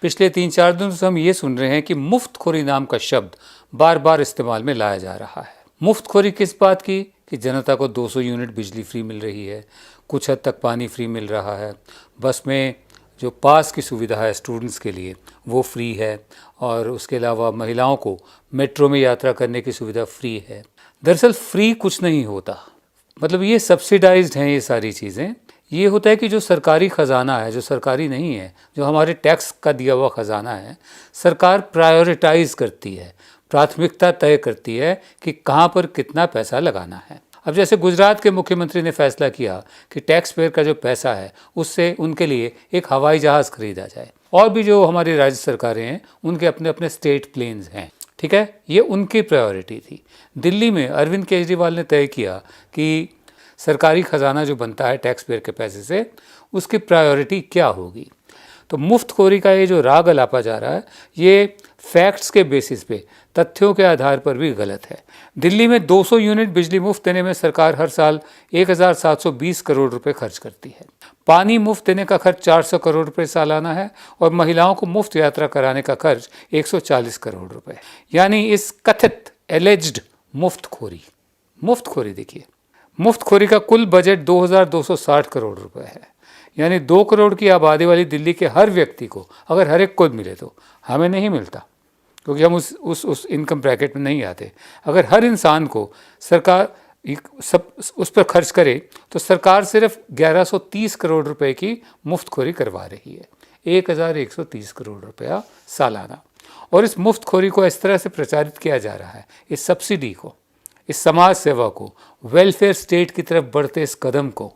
पिछले 3-4 दिनों से हम ये सुन रहे हैं कि मुफ्तखोरी नाम का शब्द बार बार इस्तेमाल में लाया जा रहा है। मुफ्तखोरी किस बात की? कि जनता को 200 यूनिट बिजली फ्री मिल रही है, कुछ हद तक पानी फ्री मिल रहा है, बस में जो पास की सुविधा है स्टूडेंट्स के लिए वो फ्री है, और उसके अलावा महिलाओं को मेट्रो में यात्रा करने की सुविधा फ्री है। दरअसल फ्री कुछ नहीं होता, मतलब ये सब्सिडाइज्ड हैं ये सारी चीज़ें। ये होता है कि जो सरकारी ख़जाना है, जो सरकारी नहीं है, जो हमारे टैक्स का दिया हुआ ख़जाना है, सरकार प्रायोरिटाइज़ करती है, प्राथमिकता तय करती है कि कहाँ पर कितना पैसा लगाना है। अब जैसे गुजरात के मुख्यमंत्री ने फैसला किया कि टैक्स पेयर का जो पैसा है उससे उनके लिए एक हवाई जहाज़ खरीदा जाए, और भी जो हमारी राज्य सरकारें हैं उनके अपने अपने स्टेट प्लेन्स हैं, ठीक है, ये उनकी प्रायोरिटी थी। दिल्ली में अरविंद केजरीवाल ने तय किया कि सरकारी ख़जाना जो बनता है टैक्स पेयर के पैसे से, उसकी प्रायोरिटी क्या होगी। तो मुफ्तखोरी का ये जो राग अलापा जा रहा है, ये फैक्ट्स के बेसिस पे, तथ्यों के आधार पर भी गलत है। दिल्ली में 200 यूनिट बिजली मुफ्त देने में सरकार हर साल 1720 करोड़ रुपए खर्च करती है। पानी मुफ्त देने का खर्च 400 करोड़ रुपए सालाना है, और महिलाओं को मुफ्त यात्रा कराने का खर्च 140 करोड़ रुपए। यानी इस कथित एलेज्ड मुफ्तखोरी देखिए, मुफ्तखोरी का कुल बजट 2260 करोड़ रुपए है। यानी 2 करोड़ की आबादी वाली दिल्ली के हर व्यक्ति को अगर हर एक को मिले, तो हमें नहीं मिलता क्योंकि हम उस इनकम ब्रैकेट में नहीं आते। अगर हर इंसान को सरकार सब उस पर खर्च करे तो सरकार सिर्फ 1130 करोड़ रुपए की मुफ्तखोरी करवा रही है, 1130 करोड़ रुपया सालाना। और इस मुफ्तखोरी को इस तरह से प्रचारित किया जा रहा है, इस सब्सिडी को, इस समाज सेवा को, वेलफेयर स्टेट की तरफ बढ़ते इस कदम को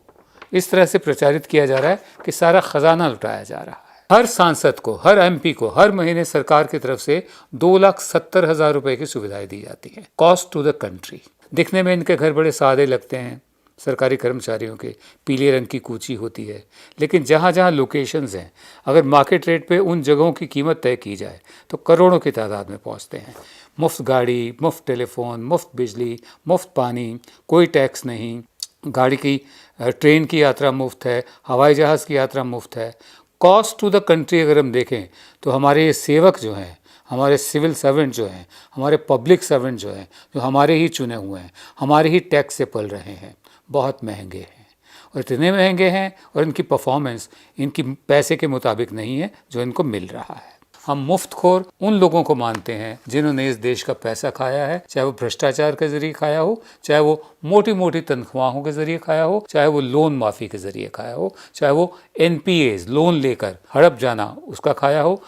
इस तरह से प्रचारित किया जा रहा है कि सारा खजाना लुटाया जा रहा है। हर सांसद को, हर एमपी को हर महीने सरकार की तरफ से 2,70,000 रुपए की सुविधाएं दी जाती हैं। Cost to the country. दिखने में इनके घर बड़े सादे लगते हैं, सरकारी कर्मचारियों के पीले रंग की कूची होती है, लेकिन जहाँ जहाँ लोकेशंस हैं, अगर मार्केट रेट पे उन जगहों की कीमत तय की जाए तो करोड़ों की तादाद में पहुँचते हैं। मुफ्त गाड़ी, मुफ्त टेलीफोन, मुफ्त बिजली, मुफ्त पानी, कोई टैक्स नहीं, गाड़ी की ट्रेन की यात्रा मुफ्त है, हवाई जहाज़ की यात्रा मुफ्त है। कॉस्ट टू द कंट्री अगर हम देखें तो हमारे ये सेवक जो हैं, हमारे सिविल सर्वेंट जो हैं, हमारे पब्लिक सर्वेंट जो हैं, जो हमारे ही चुने हुए हैं, हमारे ही टैक्स से पल रहे हैं, बहुत महंगे हैं। और इतने महंगे हैं और इनकी परफॉर्मेंस इनकी पैसे के मुताबिक नहीं है जो इनको मिल रहा है। हम मुफ्तखोर उन लोगों को मानते हैं जिन्होंने इस देश का पैसा खाया है, चाहे वो भ्रष्टाचार के जरिए खाया हो, चाहे वो मोटी मोटी तनख्वाहों के जरिए खाया हो, चाहे वो लोन माफ़ी के जरिए खाया हो, चाहे वो एनपीएज लोन लेकर हड़प जाना उसका खाया हो,